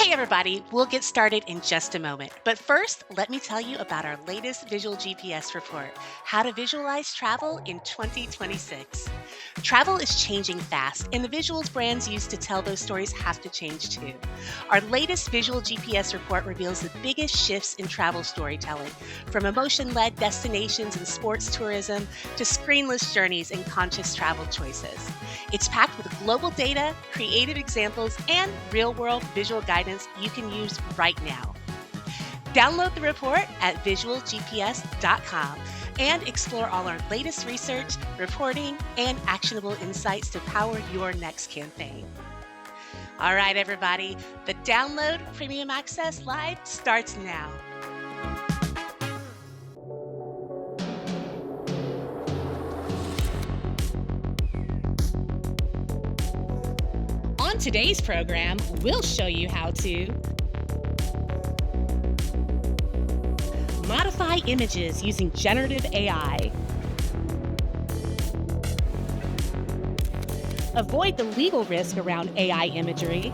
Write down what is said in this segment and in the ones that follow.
Hey everybody, we'll get started in just a moment. But first, let me tell you about our latest visual GPS report, How to Visualize Travel in 2026. Travel is changing fast, and the visuals brands use to tell those stories have to change too. Our latest visual GPS report reveals the biggest shifts in travel storytelling, from emotion-led destinations and sports tourism to screenless journeys and conscious travel choices. It's packed with global data, creative examples, and real-world visual guidance you can use right now. Download the report at visualgps.com and explore all our latest research, reporting, and actionable insights to power your next campaign. All right, everybody, the Download Premium Access Live starts now. On today's program, we'll show you how to modify images using generative AI, avoid the legal risk around AI imagery,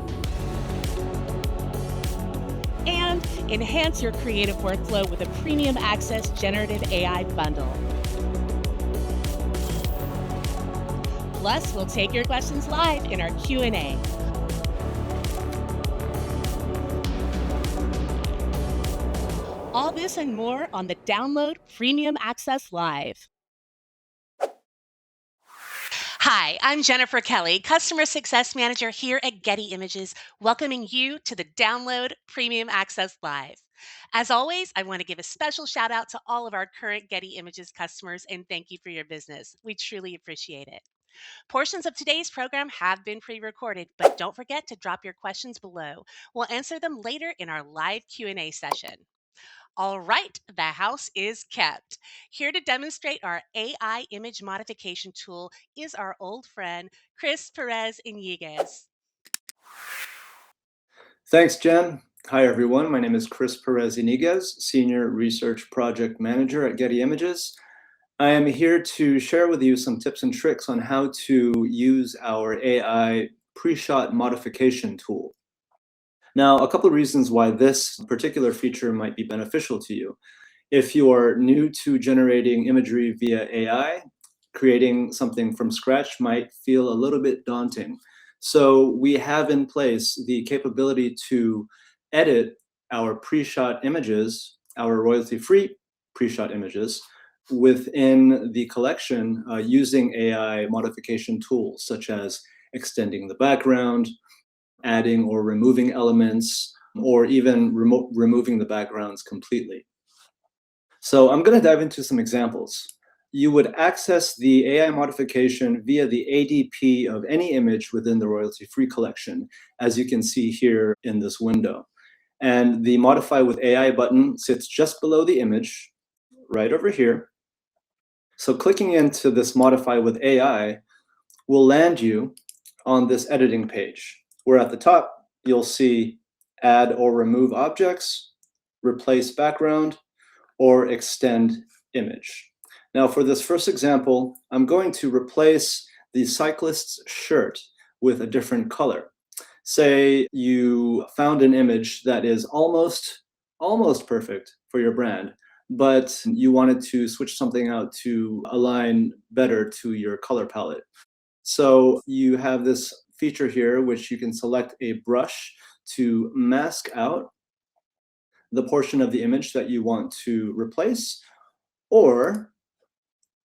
and enhance your creative workflow with a premium access generative AI bundle. Plus, we'll take your questions live in our Q&A. All this and more on the Download Premium Access Live. Hi, I'm Jennifer Kelly, Customer Success Manager here at Getty Images, welcoming you to the Download Premium Access Live. As always, I want to give a special shout out to all of our current Getty Images customers and thank you for your business. We truly appreciate it. Portions of today's program have been pre-recorded, but don't forget to drop your questions below. We'll answer them later in our live Q&A session. All right, the house is kept. Here to demonstrate our AI image modification tool is our old friend, Chris Perez Iniguez. Thanks, Jen. Hi, everyone. My name is Chris Perez Iniguez, Senior Research Project Manager at Getty Images. I am here to share with you some tips and tricks on how to use our AI pre-shot modification tool. Now, a couple of reasons why this particular feature might be beneficial to you. If you are new to generating imagery via AI, creating something from scratch might feel a little bit daunting. So we have in place the capability to edit our pre-shot images, our royalty-free pre-shot images, within the collection using AI modification tools, such as extending the background, adding or removing elements, or even removing the backgrounds completely. So I'm going to dive into some examples. You would access the AI modification via the ADP of any image within the royalty-free collection, as you can see here in this window. And the Modify with AI button sits just below the image, right over here. So clicking into this Modify with AI will land you on this editing page, where at the top, you'll see Add or Remove Objects, Replace Background, or Extend Image. Now for this first example, I'm going to replace the cyclist's shirt with a different color. Say you found an image that is almost perfect for your brand, but you wanted to switch something out to align better to your color palette. So you have this feature here, which you can select a brush to mask out the portion of the image that you want to replace, or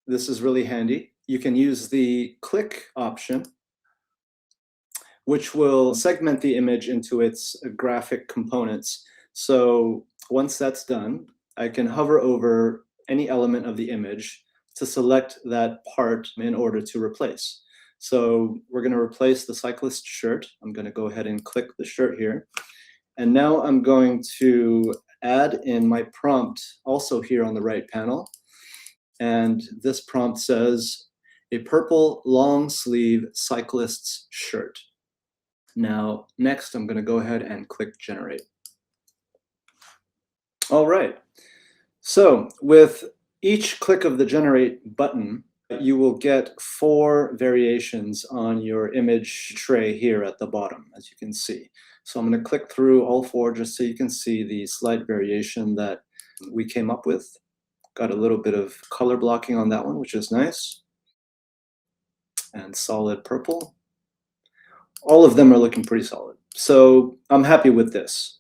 this is really handy, you can use the click option, which will segment the image into its graphic components. So once that's done, I can hover over any element of the image to select that part in order to replace. So we're going to replace the cyclist shirt. I'm going to go ahead and click the shirt here. And now I'm going to add in my prompt also here on the right panel. And this prompt says, a purple long sleeve cyclist's shirt. Now, next, I'm going to go ahead and click Generate. All right. So with each click of the Generate button, you will get 4 variations on your image tray here at the bottom, as you can see. So I'm going to click through all four just so you can see the slight variation that we came up with. Got a little bit of color blocking on that one, which is nice. And solid purple. All of them are looking pretty solid. So I'm happy with this.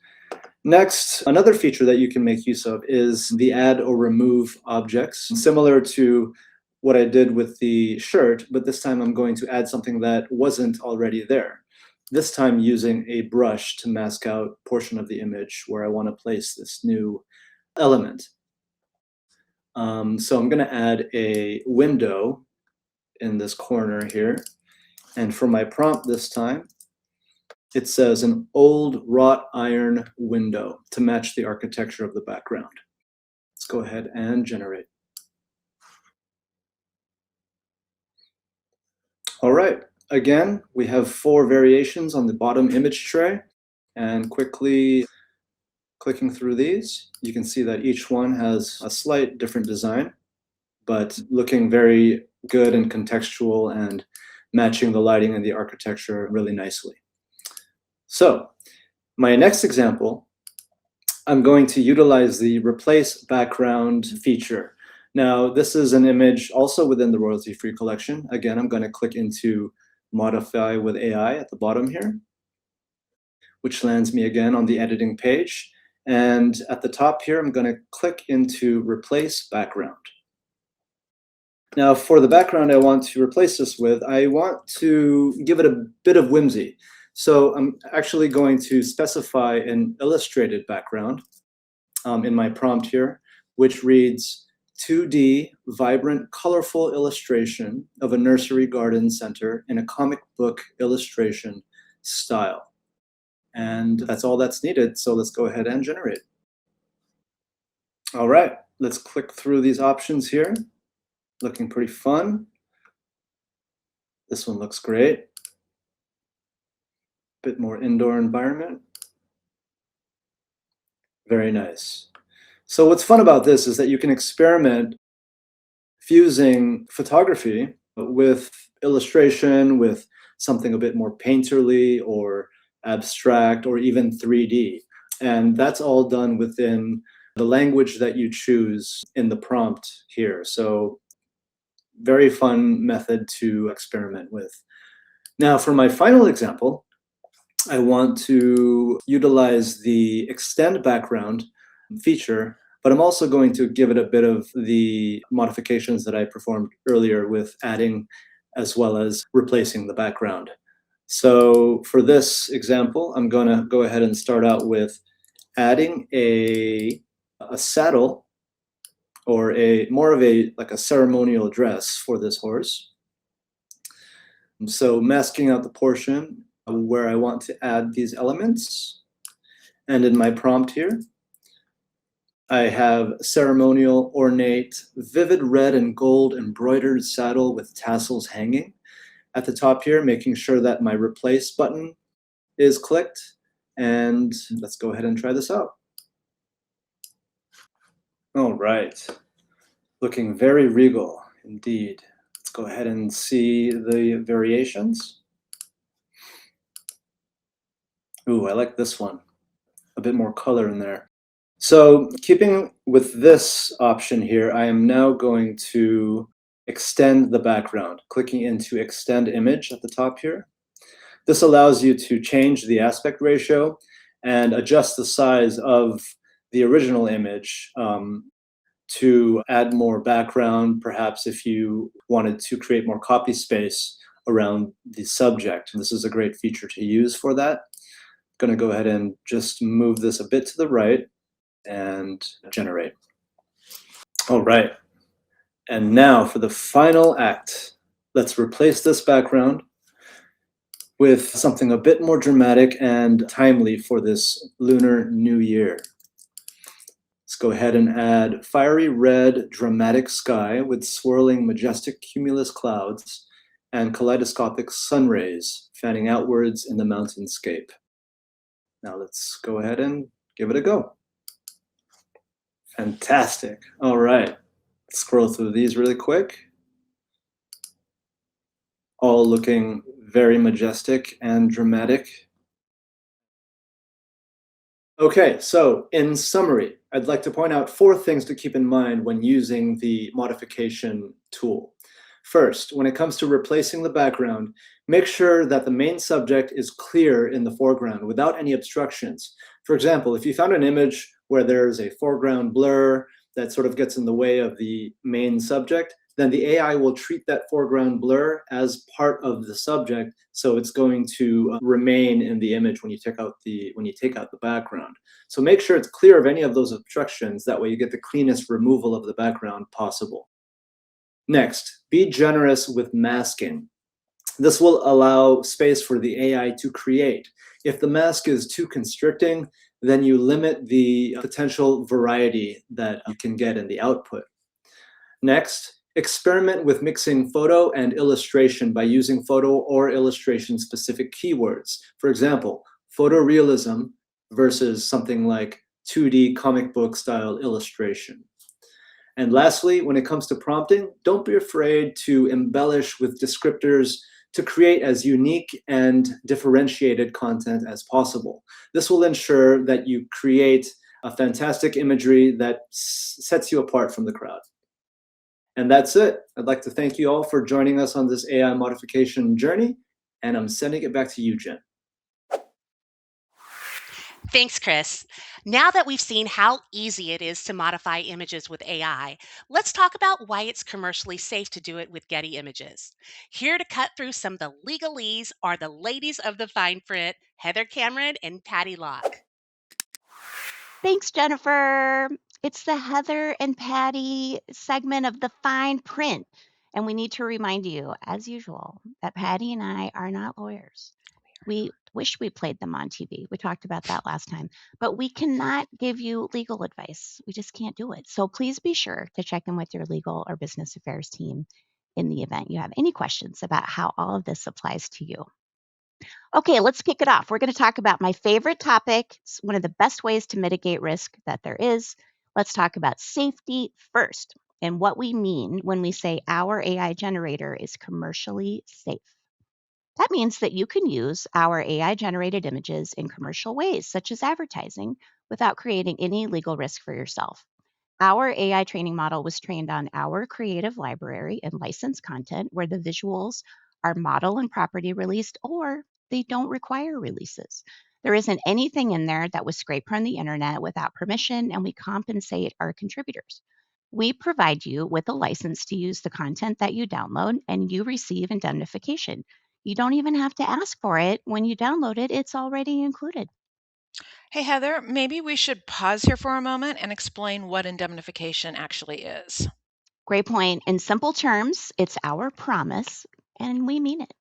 Next, another feature that you can make use of is the add or remove objects, similar to what I did with the shirt, but this time I'm going to add something that wasn't already there. This time using a brush to mask out a portion of the image where I want to place this new element. So I'm going to add a window in this corner here. And for my prompt this time, it says an old wrought iron window to match the architecture of the background. Let's go ahead and generate. All right, again, we have 4 variations on the bottom image tray, and quickly clicking through these, you can see that each one has a slight different design, but looking very good and contextual and matching the lighting and the architecture really nicely. So my next example, I'm going to utilize the replace background feature. Now, this is an image also within the royalty-free collection. Again, I'm going to click into modify with AI at the bottom here, which lands me again on the editing page. And at the top here, I'm going to click into replace background. Now, for the background I want to replace this with, I want to give it a bit of whimsy. So I'm actually going to specify an illustrated background in my prompt here, which reads 2D, vibrant, colorful illustration of a nursery garden center in a comic book illustration style. And that's all that's needed. So let's go ahead and generate. All right, let's click through these options here. Looking pretty fun. This one looks great. Bit more indoor environment. Very nice. So what's fun about this is that you can experiment fusing photography with illustration, with something a bit more painterly or abstract or even 3D. And that's all done within the language that you choose in the prompt here. So very fun method to experiment with. Now for my final example, I want to utilize the extend background feature, but I'm also going to give it a bit of the modifications that I performed earlier with adding as well as replacing the background. So for this example, I'm going to go ahead and start out with adding a saddle or more of a ceremonial dress for this horse. So masking out the portion where I want to add these elements. And in my prompt here, I have ceremonial, ornate, vivid red and gold embroidered saddle with tassels hanging. At the top here, making sure that my replace button is clicked. And let's go ahead and try this out. All right, looking very regal indeed. Let's go ahead and see the variations. Ooh, I like this one. A bit more color in there. So keeping with this option here, I am now going to extend the background, clicking into extend image at the top here. This allows you to change the aspect ratio and adjust the size of the original image to add more background, perhaps if you wanted to create more copy space around the subject. This is a great feature to use for that. I'm going to go ahead and just move this a bit to the right and generate. All right. And now for the final act, let's replace this background with something a bit more dramatic and timely for this Lunar New Year. Let's go ahead and add fiery red dramatic sky with swirling majestic cumulus clouds and kaleidoscopic sun rays fanning outwards in the mountainscape. Now let's go ahead and give it a go. Fantastic. All right. Let's scroll through these really quick. All looking very majestic and dramatic. Okay, so in summary, I'd like to point out four things to keep in mind when using the modification tool. First, when it comes to replacing the background, make sure that the main subject is clear in the foreground without any obstructions. For example, if you found an image where there's a foreground blur that sort of gets in the way of the main subject, then the AI will treat that foreground blur as part of the subject, so it's going to remain in the image when you take out the background. So make sure it's clear of any of those obstructions. That way, you get the cleanest removal of the background possible. Next, be generous with masking. This will allow space for the AI to create. If the mask is too constricting, then you limit the potential variety that you can get in the output. Next, experiment with mixing photo and illustration by using photo or illustration specific keywords. For example, photorealism versus something like 2D comic book style illustration. And lastly, when it comes to prompting, don't be afraid to embellish with descriptors to create as unique and differentiated content as possible. This will ensure that you create a fantastic imagery that sets you apart from the crowd. And that's it. I'd like to thank you all for joining us on this AI modification journey, and I'm sending it back to you, Jen. Thanks, Chris. Now that we've seen how easy it is to modify images with AI, let's talk about why it's commercially safe to do it with Getty Images. Here to cut through some of the legalese are the ladies of the fine print, Heather Cameron and Patty Locke. Thanks, Jennifer. It's the Heather and Patty segment of the fine print. And we need to remind you, as usual, that Patty and I are not lawyers. We wish we played them on TV. We talked about that last time, but we cannot give you legal advice. We just can't do it. So please be sure to check in with your legal or business affairs team in the event you have any questions about how all of this applies to you. Okay, let's kick it off. We're going to talk about my favorite topic, one of the best ways to mitigate risk that there is. Let's talk about safety first and what we mean when we say our AI generator is commercially safe. That means that you can use our AI generated images in commercial ways, such as advertising, without creating any legal risk for yourself. Our AI training model was trained on our creative library and licensed content where the visuals are model and property released or they don't require releases. There isn't anything in there that was scraped from the internet without permission, and we compensate our contributors. We provide you with a license to use the content that you download, and you receive indemnification. You don't even have to ask for it. When you download it, it's already included. Hey, Heather, maybe we should pause here for a moment and explain what indemnification actually is. Great point. In simple terms, it's our promise, and we mean it,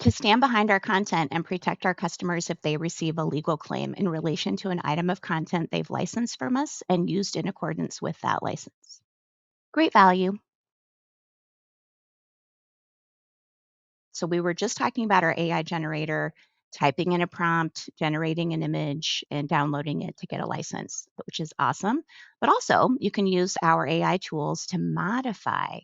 to stand behind our content and protect our customers if they receive a legal claim in relation to an item of content they've licensed from us and used in accordance with that license. Great value. So we were just talking about our AI generator, typing in a prompt, generating an image, and downloading it to get a license, which is awesome. But also, you can use our AI tools to modify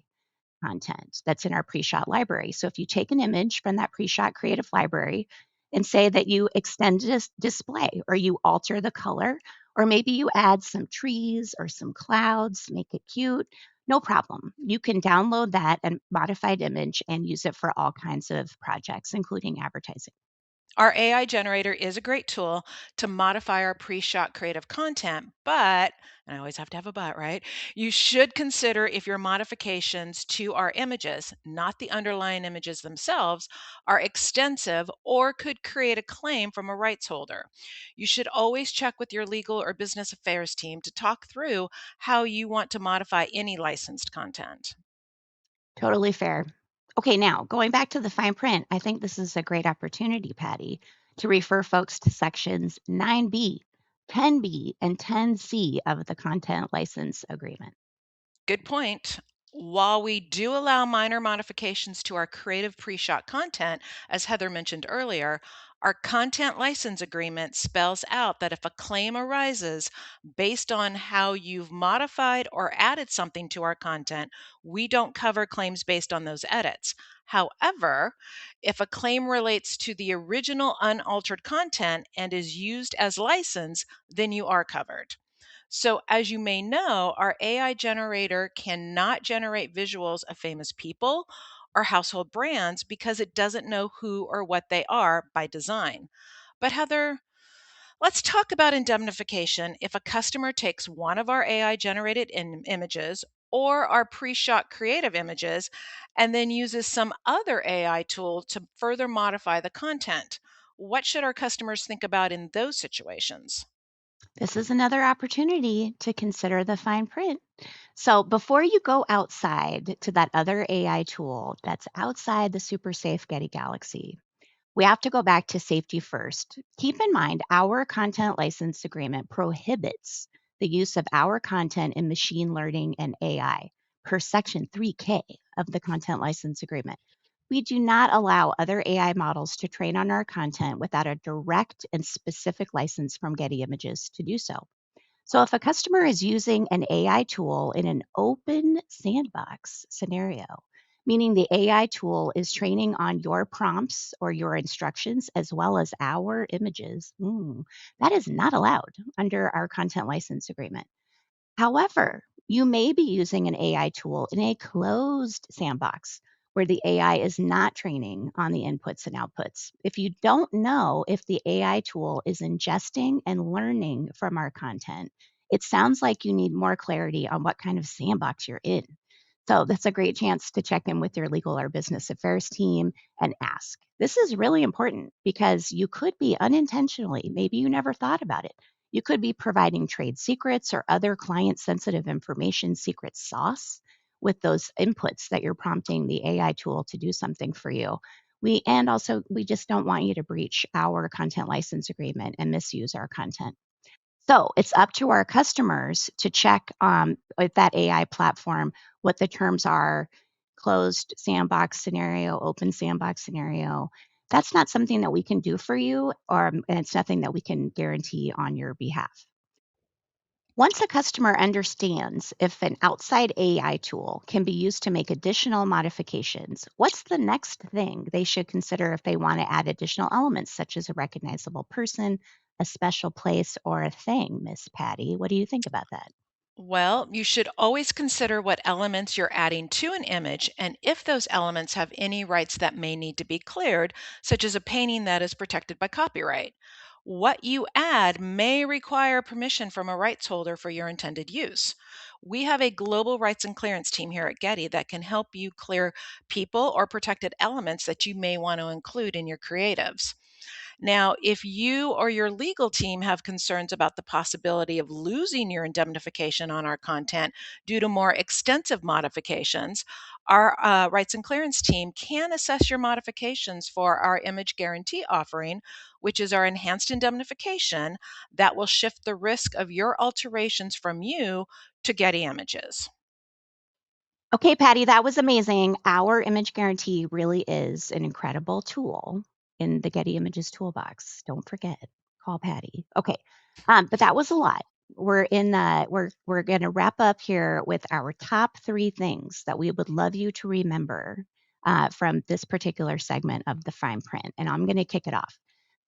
content that's in our pre-shot library. So if you take an image from that pre-shot creative library and say that you extend this display or you alter the color, or maybe you add some trees or some clouds, make it cute, no problem. You can download that and modified image and use it for all kinds of projects, including advertising. Our AI generator is a great tool to modify our pre shot creative content, but, and I always have to have a but, right? You should consider if your modifications to our images, not the underlying images themselves, are extensive or could create a claim from a rights holder. You should always check with your legal or business affairs team to talk through how you want to modify any licensed content. Totally fair. Okay, now going back to the fine print, I think this is a great opportunity, Patty, to refer folks to sections 9B, 10B, and 10C of the content license agreement. Good point. While we do allow minor modifications to our creative pre shot content, as Heather mentioned earlier, Our content license agreement spells out that if a claim arises based on how you've modified or added something to our content, we don't cover claims based on those edits. However, if a claim relates to the original unaltered content and is used as license, then you are covered. So, as you may know, our AI generator cannot generate visuals of famous people or household brands because it doesn't know who or what they are by design. But, Heather, let's talk about indemnification if a customer takes one of our AI generated images or our pre shot creative images and then uses some other AI tool to further modify the content. What should our customers think about in those situations? This is another opportunity to consider the fine print. So before you go outside to that other AI tool that's outside the super safe Getty Galaxy, we have to go back to safety first. Keep in mind, our content license agreement prohibits the use of our content in machine learning and AI per Section 3K of the content license agreement. We do not allow other AI models to train on our content without a direct and specific license from Getty Images to do so. So if a customer is using an AI tool in an open sandbox scenario, meaning the AI tool is training on your prompts or your instructions as well as our images, that is not allowed under our content license agreement. However, you may be using an AI tool in a closed sandbox where the AI is not training on the inputs and outputs. If you don't know if the AI tool is ingesting and learning from our content, it sounds like you need more clarity on what kind of sandbox you're in. So that's a great chance to check in with your legal or business affairs team and ask. This is really important because you could be unintentionally, maybe you never thought about it. You could be providing trade secrets or other client sensitive information secret sauce with those inputs that you're prompting the AI tool to do something for you. We just don't want you to breach our content license agreement and misuse our content. So it's up to our customers to check with that AI platform what the terms are: closed sandbox scenario, open sandbox scenario. That's not something that we can do for you, and it's nothing that we can guarantee on your behalf. Once a customer understands if an outside AI tool can be used to make additional modifications, what's the next thing they should consider if they want to add additional elements, such as a recognizable person, a special place, or a thing, Miss Patty? What do you think about that? Well, you should always consider what elements you're adding to an image and if those elements have any rights that may need to be cleared, such as a painting that is protected by copyright. What you add may require permission from a rights holder for your intended use. We have a global rights and clearance team here at Getty that can help you clear people or protected elements that you may want to include in your creatives. Now, if you or your legal team have concerns about the possibility of losing your indemnification on our content due to more extensive modifications, our rights and clearance team can assess your modifications for our image guarantee offering, which is our enhanced indemnification that will shift the risk of your alterations from you to Getty Images. Okay, Patty, that was amazing. Our image guarantee really is an incredible tool in the Getty Images toolbox. Don't forget, call Patty. Okay, but that was a lot. We're going to wrap up here with our top 3 things that we would love you to remember from this particular segment of the fine print, and I'm going to kick it off.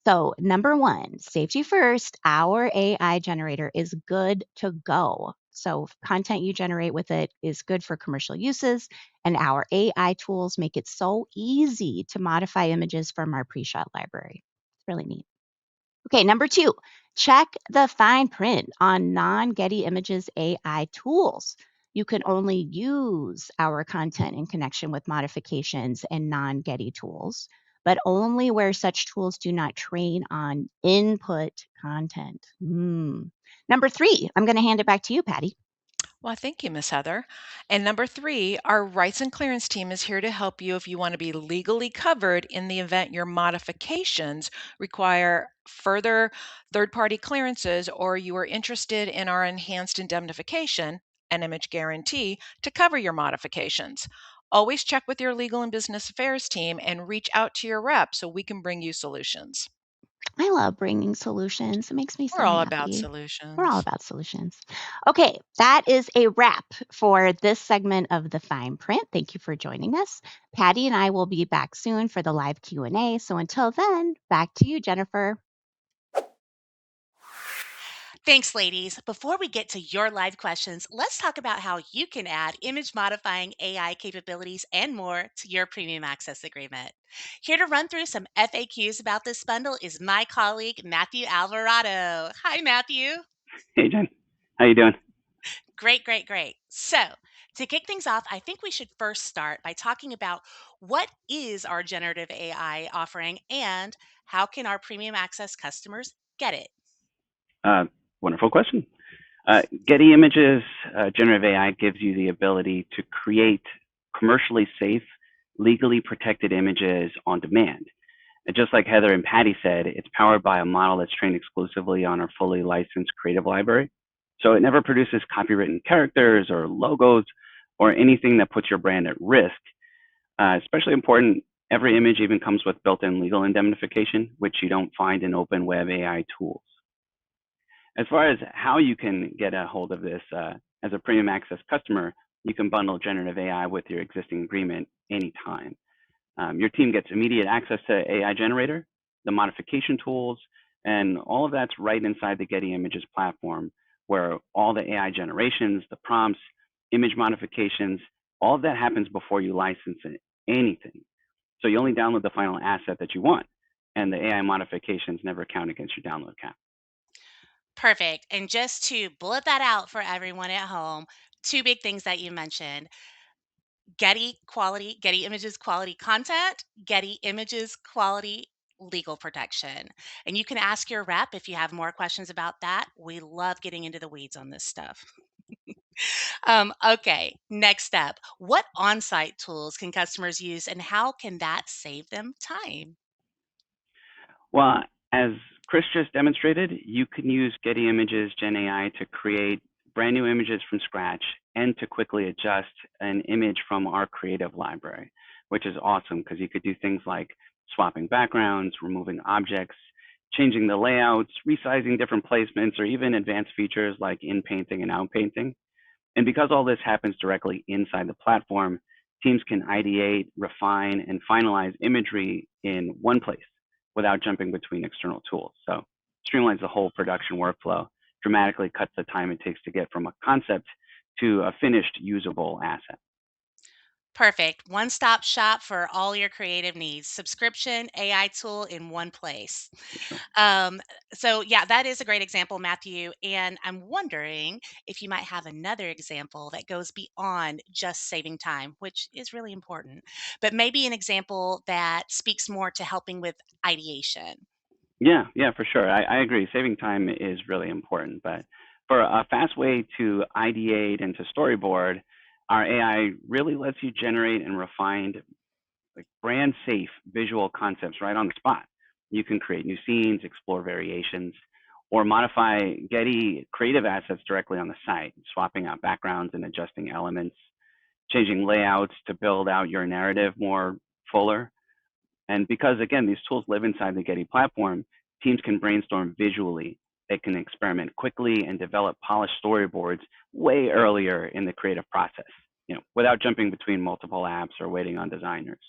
So, number 1, safety first, our AI generator is good to go. So, content you generate with it is good for commercial uses, and our AI tools make it so easy to modify images from our pre-shot library. It's really neat. Okay, number 2, check the fine print on non-Getty Images AI tools. You can only use our content in connection with modifications and non-Getty tools, but only where such tools do not train on input content. Number 3, I'm going to hand it back to you, Patty. Well, thank you, Miss Heather. And number 3, our rights and clearance team is here to help you if you want to be legally covered in the event your modifications require further third party clearances or you are interested in our enhanced indemnification and image guarantee to cover your modifications. Always check with your legal and business affairs team and reach out to your rep so we can bring you solutions. I love bringing solutions. It makes me so We're all about happy. We're all solutions. about solutions. Okay, that is a wrap for this segment of the fine print. Thank you for joining us. Patty and I will be back soon for the live Q&A. So until then, back to you, Jennifer. Thanks, ladies. Before we get to your live questions, let's talk about how you can add image modifying AI capabilities and more to your premium access agreement. Here to run through some FAQs about this bundle is my colleague, Matthew Alvarado. Hi, Matthew. Hey, Jen. How you doing? Great, great, great. So, to kick things off, I think we should first start by talking about what is our generative AI offering and how can our premium access customers get it? Uh, Wonderful question. Getty Images Generative AI gives you the ability to create commercially safe, legally protected images on demand. And just like Heather and Patty said, it's powered by a model that's trained exclusively on our fully licensed creative library. So it never produces copywritten characters or logos or anything that puts your brand at risk. Especially important, every image even comes with built-in legal indemnification, which you don't find in open web AI tools. As far as how you can get a hold of this, as a premium access customer, you can bundle generative AI with your existing agreement anytime. Your team gets immediate access to AI Generator, the modification tools, and all of that's right inside the Getty Images platform, where all the AI generations, the prompts, image modifications, all of that happens before you license anything. So you only download the final asset that you want, and the AI modifications never count against your download cap. Perfect. And just to bullet that out for everyone at home, two big things that you mentioned: Getty Images quality content, Getty Images quality legal protection. And you can ask your rep if you have more questions about that. We love getting into the weeds on this stuff. Okay, next step. What on site tools can customers use and how can that save them time? Well, as Chris just demonstrated, you can use Getty Images Gen AI to create brand new images from scratch and to quickly adjust an image from our creative library, which is awesome because you could do things like swapping backgrounds, removing objects, changing the layouts, resizing different placements, or even advanced features like in painting and out painting. And because all this happens directly inside the platform, teams can ideate, refine, and finalize imagery in one place without jumping between external tools. So streamlines the whole production workflow, dramatically cuts the time it takes to get from a concept to a finished usable asset. Perfect. One stop shop for all your creative needs. Subscription AI tool in one place. For sure. Um, so, yeah, that is a great example, Matthew. And I'm wondering if you might have another example that goes beyond just saving time, which is really important, but maybe an example that speaks more to helping with ideation. Yeah, for sure. I agree. Saving time is really important. But for a fast way to ideate and to storyboard, our AI really lets you generate and refine like brand safe visual concepts right on the spot. You can create new scenes, explore variations, or modify Getty creative assets directly on the site, swapping out backgrounds and adjusting elements, changing layouts to build out your narrative more fuller. And because again, these tools live inside the Getty platform, teams can brainstorm visually. They can experiment quickly and develop polished storyboards way earlier in the creative process, without jumping between multiple apps or waiting on designers.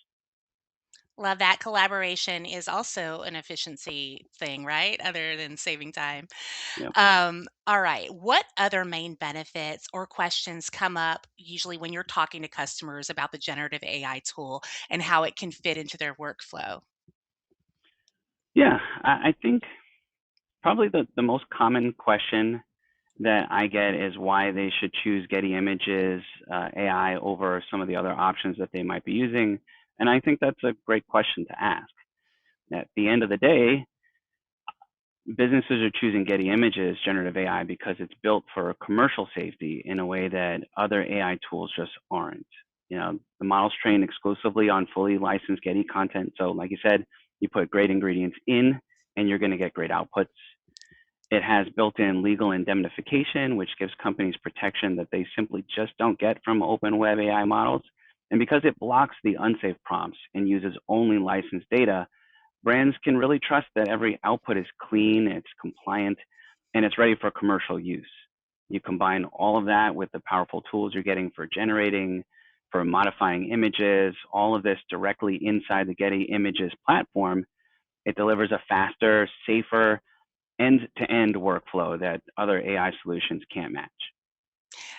Love that. Collaboration is also an efficiency thing, right? Other than saving time. You know, All right. What other main benefits or questions come up usually when you're talking to customers about the generative AI tool and how it can fit into their workflow? yeah, I think probably the most common question that I get is why they should choose Getty Images AI over some of the other options that they might be using. And I think that's a great question to ask. At the end of the day, businesses are choosing Getty Images generative AI because it's built for commercial safety in a way that other AI tools just aren't. The model's trained exclusively on fully licensed Getty content. So like you said, you put great ingredients in and you're going to get great outputs. It has built-in legal indemnification, which gives companies protection that they simply just don't get from open web AI models. And because it blocks the unsafe prompts and uses only licensed data, brands can really trust that every output is clean, it's compliant, and it's ready for commercial use. You combine all of that with the powerful tools you're getting for generating, for modifying images, all of this directly inside the Getty Images platform. It delivers a faster, safer, end-to-end workflow that other AI solutions can't match.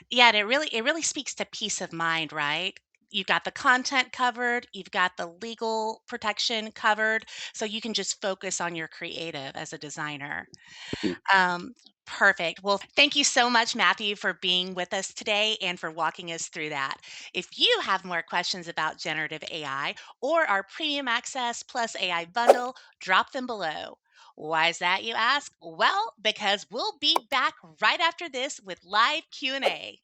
Yeah, and it really speaks to peace of mind, right? You've got the content covered, you've got the legal protection covered, so you can just focus on your creative as a designer. Mm. Um, Perfect. Well, thank you so much, Matthew, for being with us today and for walking us through that. If you have more questions about generative AI or our premium access plus AI bundle, drop them below. Why is that, you ask? Well, because we'll be back right after this with live Q&A.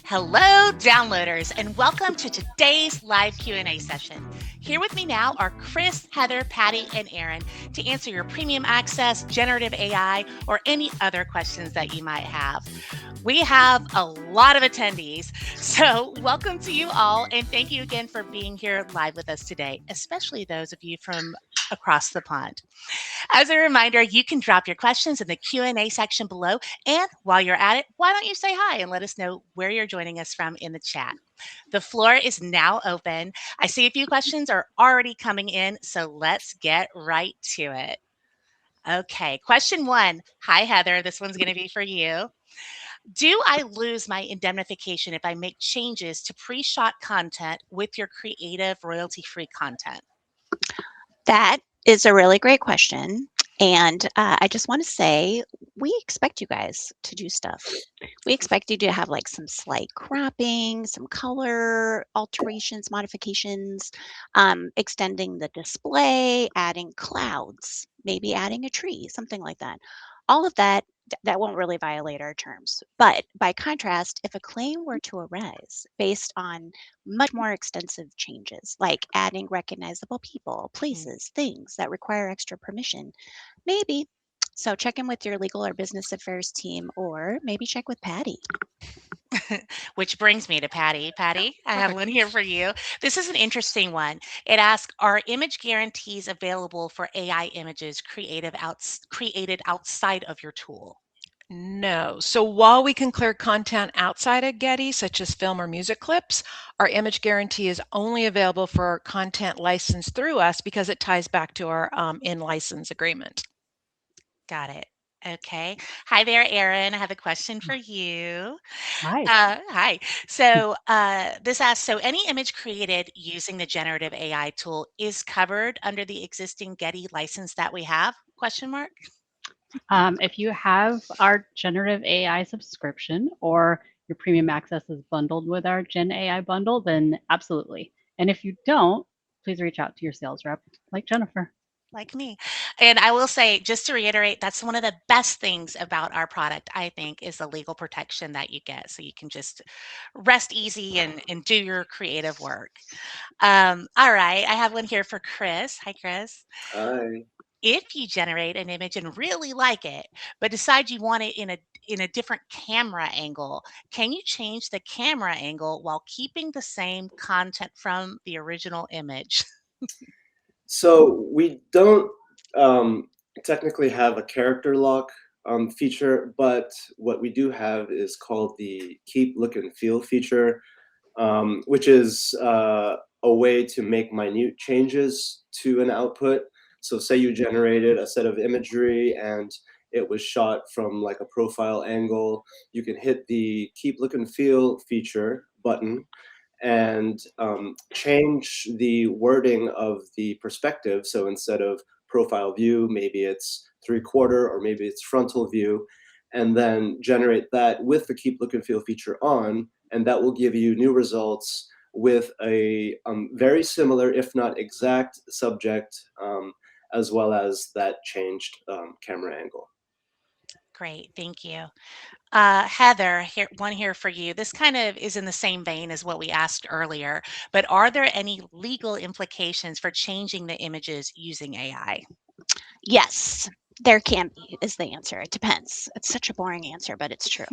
Hello, downloaders, and welcome to today's live Q&A session. Here with me now are Chris, Heather, Patty, and Aaron to answer your premium access, generative AI, or any other questions that you might have. We have a lot of attendees, so welcome to you all, and thank you again for being here live with us today, especially those of you from across the pond. As a reminder, you can drop your questions in the Q&A section below. And while you're at it, why don't you say hi and let us know where you're joining us from in the chat. The floor is now open. I see a few questions are already coming in, so let's get right to it. Okay, question one. Hi, Heather. This one's going to be for you. Do I lose my indemnification if I make changes to pre-shot content with your creative royalty-free content? That is a really great question. And I just want to say, we expect you guys to do stuff. We expect you to have like some slight cropping, some color alterations, modifications, extending the display, adding clouds, maybe adding a tree, something like that. All of that, that won't really violate our terms. But by contrast, if a claim were to arise based on much more extensive changes, like adding recognizable people, places, things that require extra permission, maybe. So check in with your legal or business affairs team, or maybe check with Patty. Which brings me to Patty. Patty, I have Perfect. one here for you. This is an interesting one. It asks, are image guarantees available for AI images created outside of your tool? No. So while we can clear content outside of Getty, such as film or music clips, our image guarantee is only available for content licensed through us because it ties back to our in-license agreement. Got it. Okay. Hi there, Aaron. I have a question for you. Hi. Hi. So this asks, so any image created using the generative AI tool is covered under the existing Getty license that we have? Question mark. If you have our generative AI subscription or your premium access is bundled with our Gen AI bundle, then absolutely. And if you don't, please reach out to your sales rep like Jennifer. Like me. And I will say, just to reiterate, that's one of the best things about our product, I think, is the legal protection that you get. So you can just rest easy and do your creative work. All right. I have one here for Chris. Hi, Chris. Hi. If you generate an image and really like it, but decide you want it in a different camera angle, can you change the camera angle while keeping the same content from the original image? So we don't technically have a character lock feature, but what we do have is called the keep look and feel feature, which is a way to make minute changes to an output. So say you generated a set of imagery and it was shot from like a profile angle, you can hit the keep look and feel feature button and change the wording of the perspective. So instead of profile view, maybe it's 3/4 or maybe it's frontal view. and then generate that with the keep look and feel feature on, and that will give you new results with a very similar, if not exact, subject, as well as that changed camera angle. Great, thank you. Heather, one here for you. This kind of is in the same vein as what we asked earlier, but are there any legal implications for changing the images using AI? Yes, there can be, is the answer. It depends. It's such a boring answer, but it's true.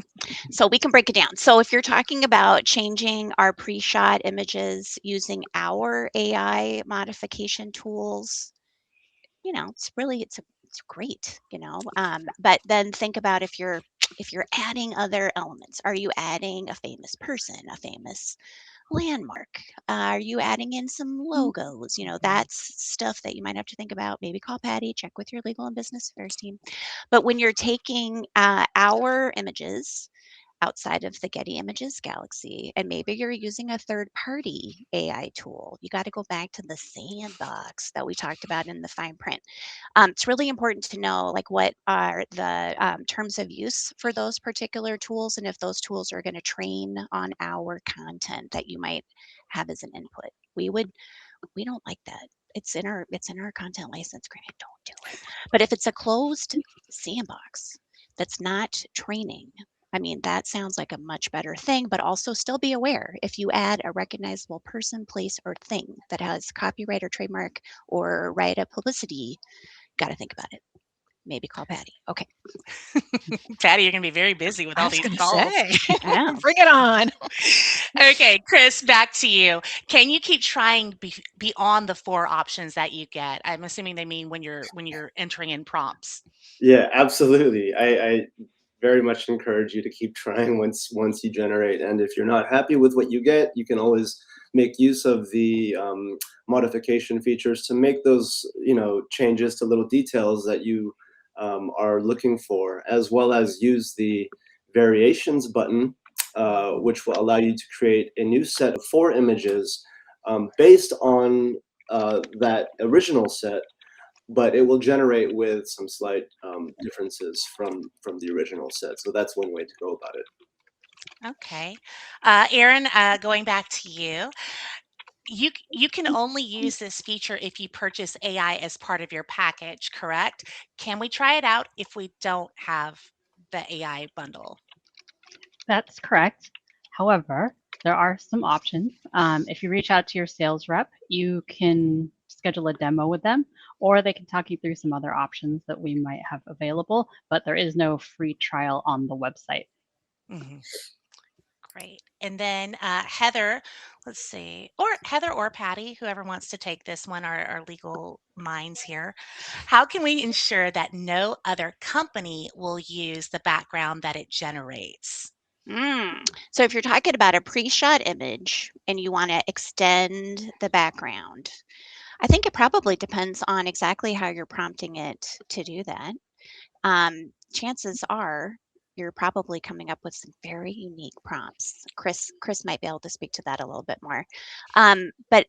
So we can break it down. So if you're talking about changing our pre-shot images using our AI modification tools, you know, it's great, you know. But then think about if you're adding other elements. Are you adding a famous person, a famous landmark? Are you adding in some logos? You know, that's stuff that you might have to think about. Maybe call Patty, check with your legal and business affairs team. But when you're taking our images outside of the Getty Images galaxy, and maybe you're using a third-party AI tool, you got to go back to the sandbox that we talked about in the fine print. It's really important to know like what are the terms of use for those particular tools, and if those tools are going to train on our content that you might have as an input. We don't like that. It's in our content license agreement. Don't do it. But if it's a closed sandbox that's not training, I mean, that sounds like a much better thing, but also still be aware if you add a recognizable person, place, or thing that has copyright or trademark or right of publicity, got to think about it. Maybe call Patty. Okay. Patty, you're going to be very busy with I all was these going to calls. say, I know. bring it on. Okay, Chris, back to you. Can you keep trying beyond the 4 options that you get? I'm assuming they mean when you're entering in prompts. Yeah, absolutely. I very much encourage you to keep trying once you generate. And if you're not happy with what you get, you can always make use of the modification features to make those changes to little details that you are looking for, as well as use the variations button, which will allow you to create a new set of 4 images based on that original set, but it will generate with some slight differences from the original set. So that's one way to go about it. Okay. Aaron, going back to you. You can only use this feature if you purchase AI as part of your package, correct? Can we try it out if we don't have the AI bundle? That's correct. However, there are some options. If you reach out to your sales rep, you can schedule a demo with them, or they can talk you through some other options that we might have available, but there is no free trial on the website. Mhm. Great. And then Heather, let's see, or Heather or Patty, whoever wants to take this one, our legal minds here. How can we ensure that no other company will use the background that it generates? So if you're talking about a pre-shot image and you want to extend the background, I think it probably depends on exactly how you're prompting it to do that. Chances are you're probably coming up with some very unique prompts. Chris might be able to speak to that a little bit more. But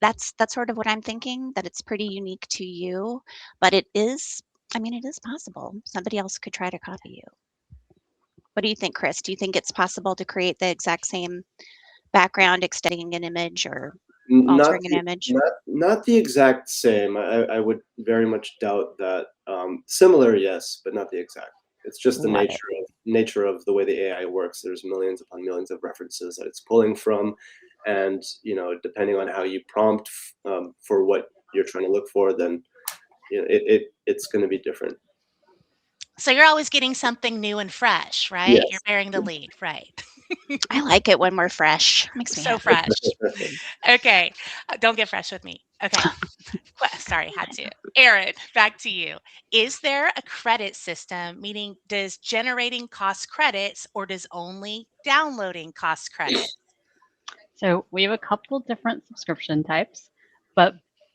that's sort of what I'm thinking, that it's pretty unique to you, but it is, I mean, it is possible. Somebody else could try to copy you. What do you think, Chris? Do you think it's possible to create the exact same background, extending an image or altering an image? Not the exact same. I would very much doubt that. Similar, yes, but not the exact. It's just the Love it. nature of the way the AI works. There's millions upon millions of references that it's pulling from, and depending on how you prompt for what you're trying to look for, then it's going to be different. So you're always getting something new and fresh, right? You're Yes. bearing the lead, right? I like it when we're fresh. Makes me So happy. fresh. Okay. Don't get fresh with me. Okay. Sorry, had to. Aaron, back to you. Is there a credit system, meaning does generating cost credits or does only downloading cost credit? So we have a couple different subscription types, but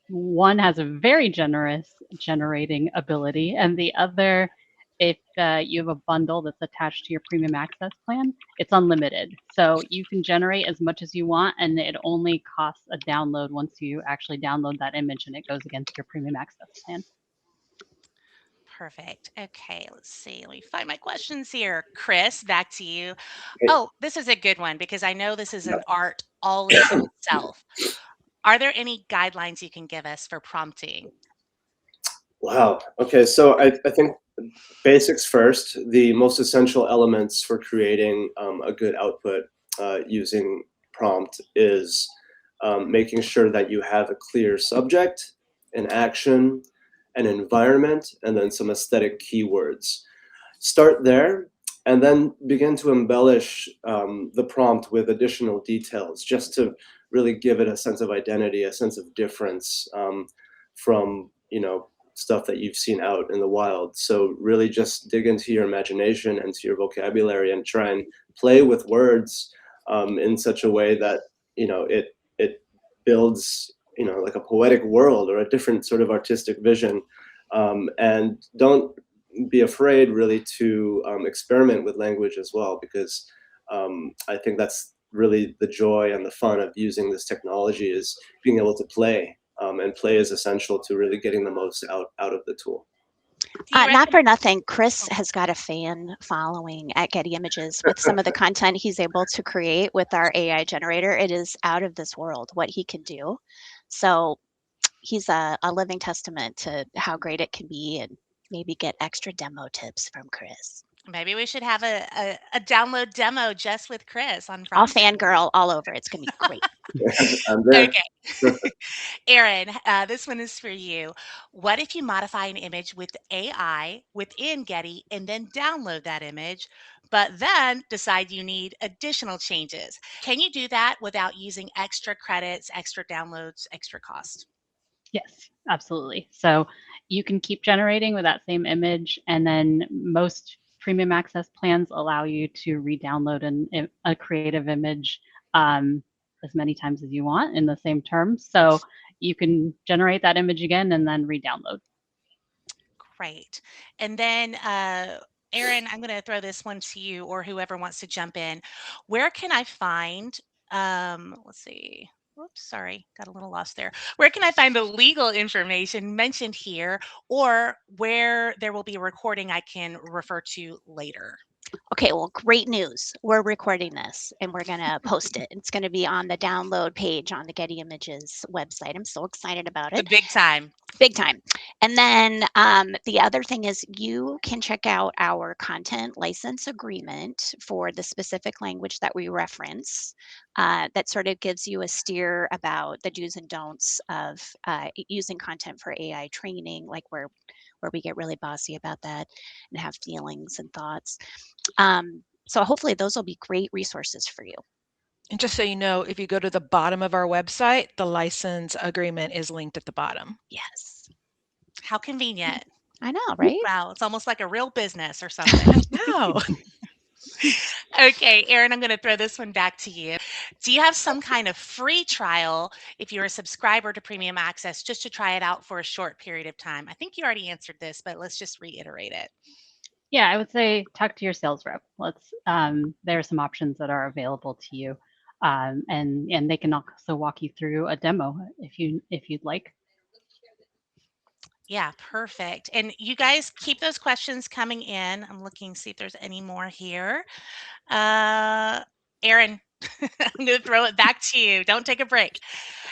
one has a very generous generating ability, and the other, if you have a bundle that's attached to your premium access plan, it's unlimited. So you can generate as much as you want, and it only costs a download once you actually download that image and it goes against your premium access plan. Perfect. Okay, let's see. Let me find my questions here. Chris, back to you. Great. Oh, this is a good one because I know this is Yeah. an art all into itself. Are there any guidelines you can give us for prompting? Wow. Okay, so I think basics first. The most essential elements for creating a good output using prompt is making sure that you have a clear subject, an action, an environment, and then some aesthetic keywords. Start there and then begin to embellish the prompt with additional details just to really give it a sense of identity, a sense of difference from, stuff that you've seen out in the wild. So really just dig into your imagination and to your vocabulary and try and play with words in such a way that, it builds, like a poetic world or a different sort of artistic vision. And don't be afraid really to experiment with language as well, because I think that's really the joy and the fun of using this technology is being able to play, and play is essential to really getting the most out of the tool. Do you Not for recommend? nothing, Chris Oh, has got a fan following at Getty Images with some of the content he's able to create with our AI generator. It is out of this world what he can do. So he's a living testament to how great it can be, and maybe get extra demo tips from Chris. maybe we should have a download demo just with Chris on I'll prompting. fangirl all over. It's going to be great. I'm there. Okay. Aaron, this one is for you. What if you modify an image with AI within Getty and then download that image, but then decide you need additional changes? Can you do that without using extra credits, extra downloads, extra cost? Yes, absolutely. So you can keep generating with that same image, and then most premium access plans allow you to re-download a creative image as many times as you want in the same terms. So you can generate that image again and then re-download. Great. And then, Aaron, I'm going to throw this one to you or whoever wants to jump in. Where can I find, let's see. Whoops, sorry, got a little lost there. Where can I find the legal information mentioned here, or where there will be a recording I can refer to later? Okay, well, great news. We're recording this and we're going to post it. It's going to be on the download page on the Getty Images website. I'm so excited about The it. big time. Big time. And then the other thing is you can check out our content license agreement for the specific language that we reference. That sort of gives you a steer about the do's and don'ts of using content for AI training, like where we get really bossy about that and have feelings and thoughts. So hopefully those will be great resources for you. And just so you know, if you go to the bottom of our website, the license agreement is linked at the bottom. Yes. How convenient. I know, right? Wow, it's almost like a real business or something. No. Okay, Aaron, I'm going to throw this one back to you. Do you have some kind of free trial if you're a subscriber to Premium Access just to try it out for a short period of time? I think you already answered this, but let's just reiterate it. Yeah, I would say talk to your sales rep. There are some options that are available to you, and they can also walk you through a demo if you'd like. Yeah, perfect. And you guys keep those questions coming in. I'm looking, see if there's any more here. Aaron, I'm going to throw it back to you. Don't take a break.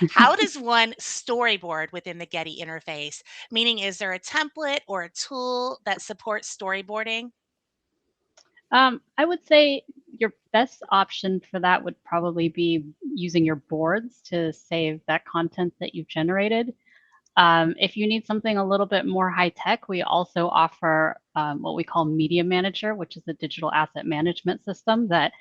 How does one storyboard within the Getty interface? Meaning, is there a template or a tool that supports storyboarding? I would say your best option for that would probably be using your boards to save that content that you've generated. If you need something a little bit more high tech, we also offer what we call Media Manager, which is a digital asset management system that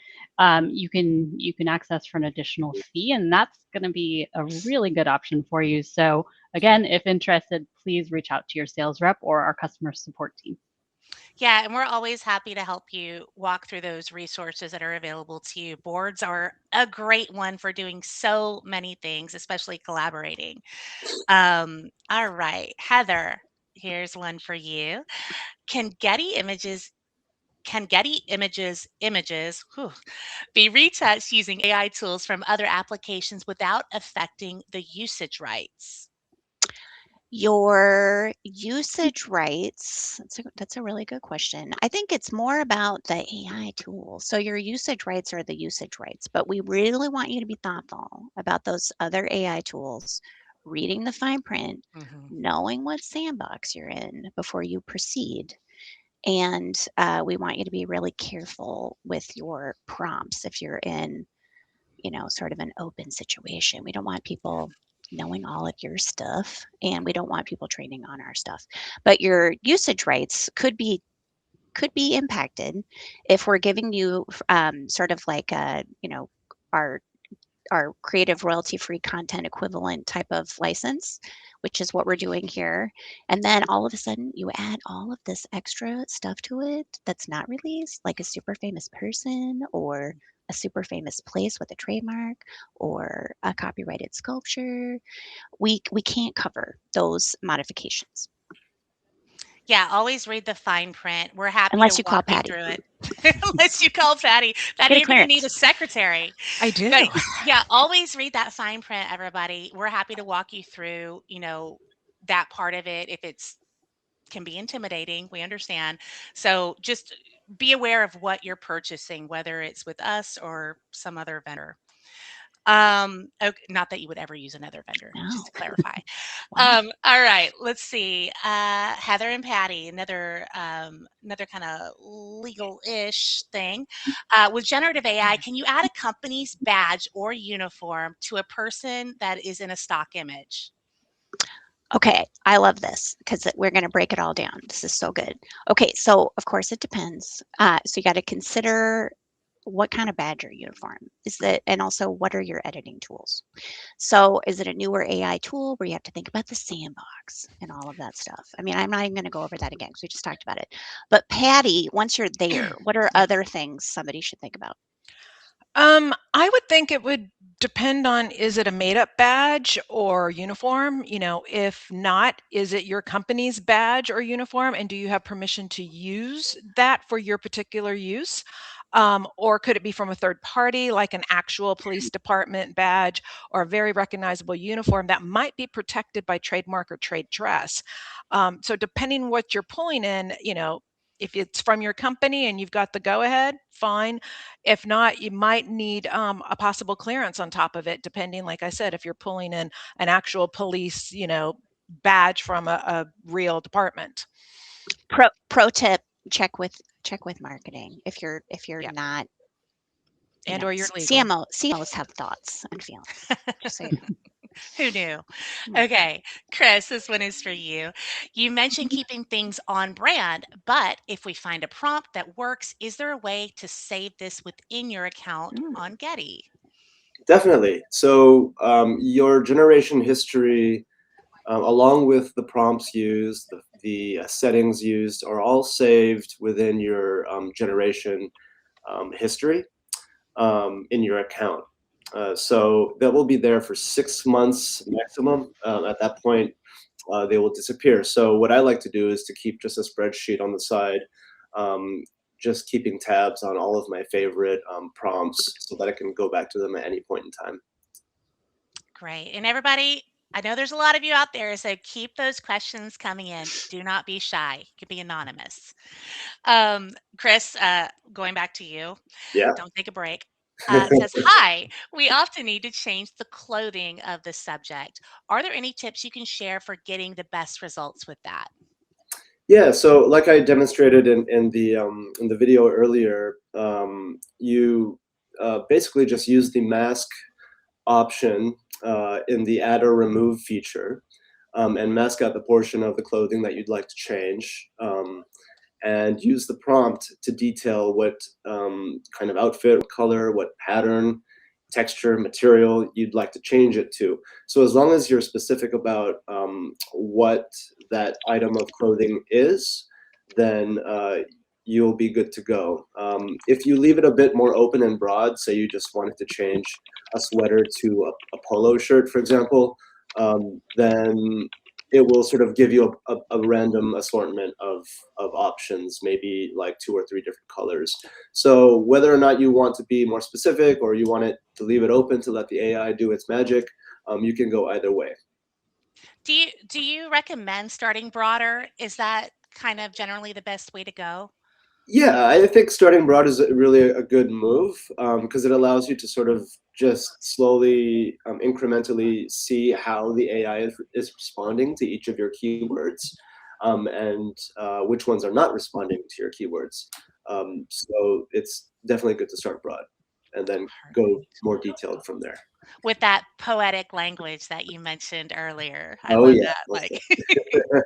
you can access for an additional fee, and that's going to be a really good option for you. So again, if interested, please reach out to your sales rep or our customer support team. Yeah, and we're always happy to help you walk through those resources that are available to you. Boards are a great one for doing so many things, especially collaborating. All right, Heather, here's one for you. Can Getty Images images be retouched using AI tools from other applications without affecting the usage rights? Your usage rights, that's a really good question. I think it's more about the AI tools. So your usage rights are the usage rights, but we really want you to be thoughtful about those other AI tools, reading the fine print, knowing what sandbox you're in before you proceed. And we want you to be really careful with your prompts if you're in, sort of an open situation. We don't want people knowing all of your stuff, and we don't want people training on our stuff. But your usage rights could be impacted if we're giving you sort of like our our creative royalty free content equivalent type of license, which is what we're doing here. And then all of a sudden you add all of this extra stuff to it that's not released, like a super famous person or a super famous place with a trademark or a copyrighted sculpture. We can't cover those modifications Yeah, always read the fine print. We're happy to unless you call walk you Patty. through it. Unless you call Patty. Patty, Get a you're gonna need a clearance. secretary. I do. But yeah, always read that fine print, everybody. We're happy to walk you through, that part of it. If it's can be intimidating, we understand. So just be aware of what you're purchasing, whether it's with us or some other vendor. Okay, not that you would ever use another vendor, just No. to clarify. Wow. All right, let's see. Heather and Patty, another kind of legal-ish thing. With generative AI, can you add a company's badge or uniform to a person that is in a stock image? Okay, I love this because we're going to break it all down. This is so good. Okay, so of course it depends. So you got to consider what kind of badge or uniform is that, and also what are your editing tools. So is it a newer AI tool where you have to think about the sandbox and all of that stuff? I mean, I'm not even going to go over that again because we just talked about it. But Patty, once you're there, what are Yeah. other things somebody should think about? I would think it would depend on, is it a made up badge or uniform? If not, is it your company's badge or uniform? And do you have permission to use that for your particular use? Or could it be from a third party, like an actual police department badge or a very recognizable uniform that might be protected by trademark or trade dress? So depending what you're pulling in, if it's from your company and you've got the go ahead, fine. If not, you might need a possible clearance on top of it, depending, like I said, if you're pulling in an actual police, badge from a real department. Pro tip: check with marketing if you're Yeah. not. And or you're legal. CMOs have thoughts and feelings. Just so you know. Who knew? Mm. Okay, Chris, this one is for you. You mentioned keeping things on brand, but if we find a prompt that works, is there a way to save this within your account Mm. on Getty? Definitely. So your generation history, along with the prompts used, the settings used, are all saved within your generation history in your account. So that will be there for 6 months maximum. At that point, they will disappear. So what I like to do is to keep just a spreadsheet on the side, um, just keeping tabs on all of my favorite prompts so that I can go back to them at any point in time. Great. And everybody, I know there's a lot of you out there, so keep those questions coming in. Do not be shy. You can be anonymous. Chris, going back to you, Yeah. don't take a break. Says, hi, we often need to change the clothing of the subject. Are there any tips you can share for getting the best results with that? Yeah, so like I demonstrated in the video earlier, you basically just use the mask option in the add or remove feature, and mask out the portion of the clothing that you'd like to change, and use the prompt to detail what kind of outfit, what color, what pattern, texture, material you'd like to change it to. So as long as you're specific about what that item of clothing is, then you'll be good to go. If you leave it a bit more open and broad, say you just wanted to change a sweater to a polo shirt, for example, then it will sort of give you a random assortment of options, maybe like 2 or 3 different colors. So whether or not you want to be more specific or you want it to leave it open to let the AI do its magic, you can go either way. Do you recommend starting broader? Is that kind of generally the best way to go? Yeah, I think starting broad is really a good move because it allows you to sort of just slowly, incrementally see how the AI is responding to each of your keywords and which ones are not responding to your keywords. So it's definitely good to start broad and then go Perfect. more detailed from there. With that poetic language that you mentioned earlier. I Oh, love yeah. that. Most Like, definitely.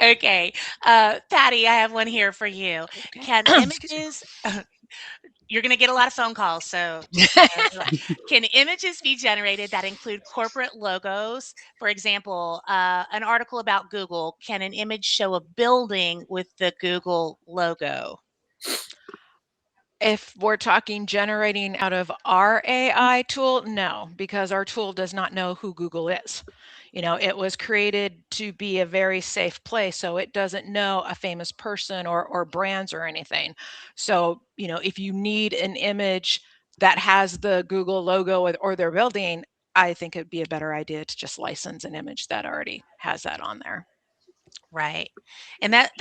okay. Patty, I have one here for you. Okay. Can Excuse me. images, you're going to get a lot of phone calls. So, can images be generated that include corporate logos? For example, an article about Google, can an image show a building with the Google logo? If we're talking generating out of our AI tool, no, because our tool does not know who Google is. It was created to be a very safe place, so it doesn't know a famous person or brands or anything. So, if you need an image that has the Google logo or their building, I think it'd be a better idea to just license an image that already has that on there. Right. And that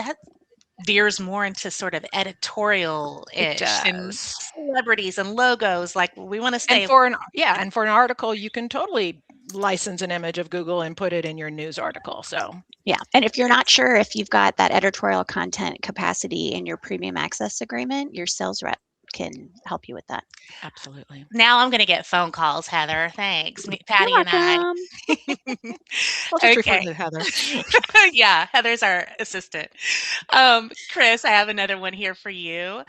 veers more into sort of It editorial-ish and does. celebrities and logos. Like we want to And stay. for an article, you can totally license an image of Google and put it in your news article. So Yeah, and if you're not sure if you've got that editorial content capacity in your premium access agreement, your sales rep can help you with that. absolutely. Now I'm going to get phone calls, Heather. Thanks. You're Patty and I. welcome. I'll just refer Okay. to Heather. Yeah, Heather's our assistant. Chris, I have another one here for you.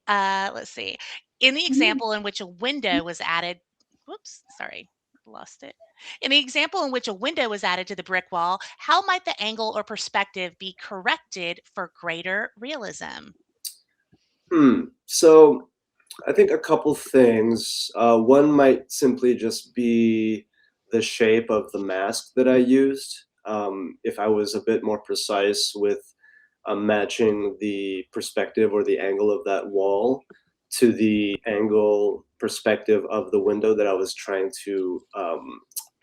Let's see. In the example in which a window was added, whoops, sorry, lost it. In the example in which a window was added to the brick wall, how might the angle or perspective be corrected for greater realism? So I think a couple things. One might simply just be the shape of the mask that I used. If I was a bit more precise with matching the perspective or the angle of that wall to the angle perspective of the window that I was trying to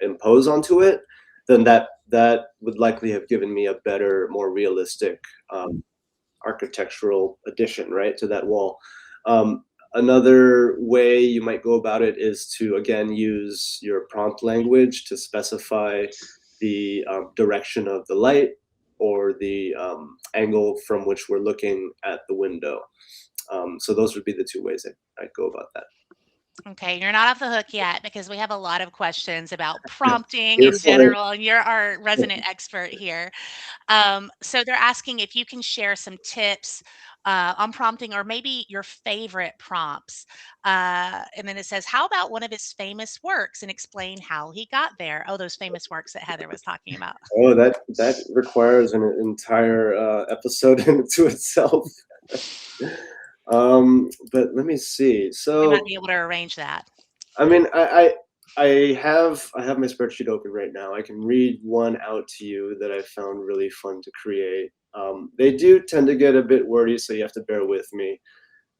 impose onto it, then that would likely have given me a better, more realistic architectural addition, right, to that wall. Um, Another way you might go about it is to again use your prompt language to specify the direction of the light or the angle from which we're looking at the window. So those would be the two ways I'd go about that. Okay, you're not off the hook yet because we have a lot of questions about prompting You're in fine. general, and you're our resident expert here. So they're asking if you can share some tips on prompting or maybe your favorite prompts. And then it says, how about one of his famous works and explain how he got there? Oh, those famous works that Heather was talking about. Oh, that requires an entire episode into itself. But let me see. We might So be able to arrange that. I mean, I have my spreadsheet open right now. I can read one out to you that I found really fun to create. They do tend to get a bit wordy, so you have to bear with me.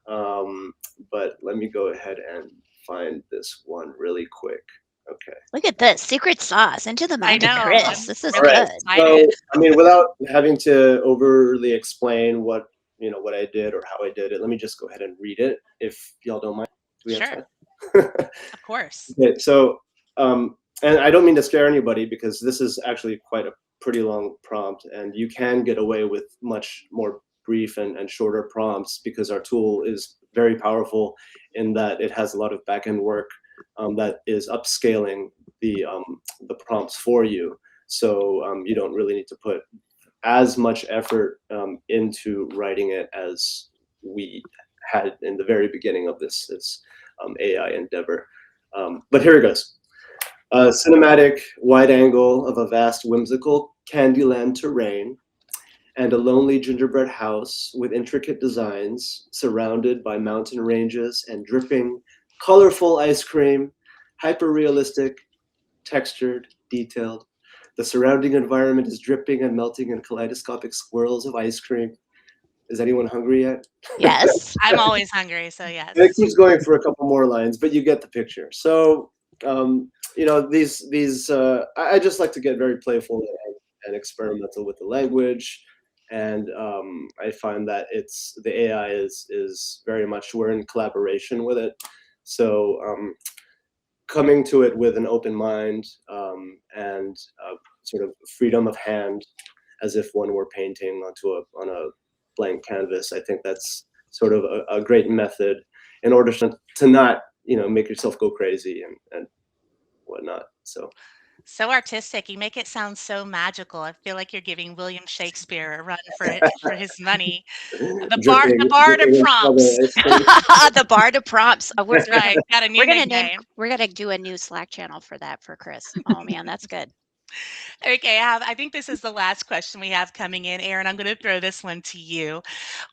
Um, but let me go ahead and find this one really quick. Okay. Look at this secret sauce into the I mind of know. Chris. I'm This is All really right. good. excited. So, I mean, without having to overly explain what I did or how I did it, let me just go ahead and read it if y'all don't mind. Do we have Sure, time? of course. Okay, so, and I don't mean to scare anybody because this is actually quite a pretty long prompt, and you can get away with much more brief and shorter prompts because our tool is very powerful in that it has a lot of backend work that is upscaling the prompts for you. So you don't really need to put as much effort into writing it as we had in the very beginning of this AI endeavor. But here it goes. A cinematic wide angle of a vast whimsical Candyland terrain and a lonely gingerbread house with intricate designs surrounded by mountain ranges and dripping, colorful ice cream, hyper-realistic, textured, detailed. The surrounding environment is dripping and melting in kaleidoscopic swirls of ice cream. Is anyone hungry yet? Yes. I'm always hungry, so And it yes. keeps going for a couple more lines, but you get the picture. So I just like to get very playful and experimental with the language, and I find that the AI is very much, we're in collaboration with it, so coming to it with an open mind and sort of freedom of hand, as if one were painting on a blank canvas. I think that's sort of a great method in order to not make yourself go crazy and whatnot. So artistic. You make it sound so magical. I feel like you're giving William Shakespeare a run for his money. The bard of prompts. The bard of prompts. That's right. Got a new nickname. We're gonna do a new Slack channel for that for Chris. Oh man, that's good. Okay, I think this is the last question we have coming in. Aaron, I'm going to throw this one to you.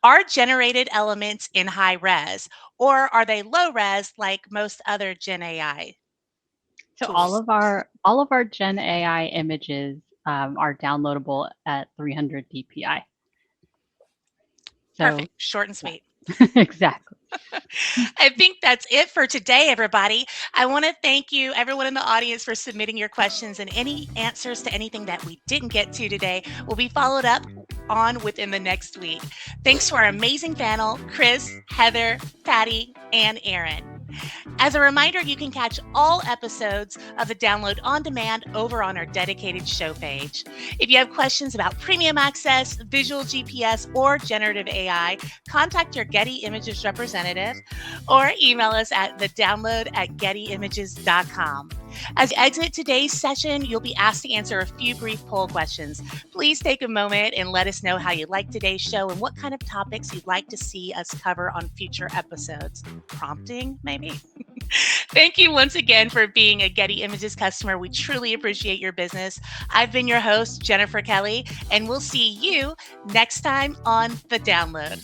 Are generated elements in high res, or are they low res like most other Gen AI So tools? all of our Gen AI images are downloadable at 300 DPI. So, perfect, short and sweet. Exactly. I think that's it for today, everybody. I want to thank you, everyone in the audience, for submitting your questions, and any answers to anything that we didn't get to today will be followed up on within the next week. Thanks to our amazing panel, Chris, Heather, Patty, and Aaron. As a reminder, you can catch all episodes of the Download on Demand over on our dedicated show page. If you have questions about premium access, visual GPS, or generative AI, contact your Getty Images representative or email us at thedownload@gettyimages.com. As you exit today's session, you'll be asked to answer a few brief poll questions. Please take a moment and let us know how you like today's show and what kind of topics you'd like to see us cover on future episodes. Prompting, maybe? Thank you once again for being a Getty Images customer. We truly appreciate your business. I've been your host, Jennifer Kelly, and we'll see you next time on The Download.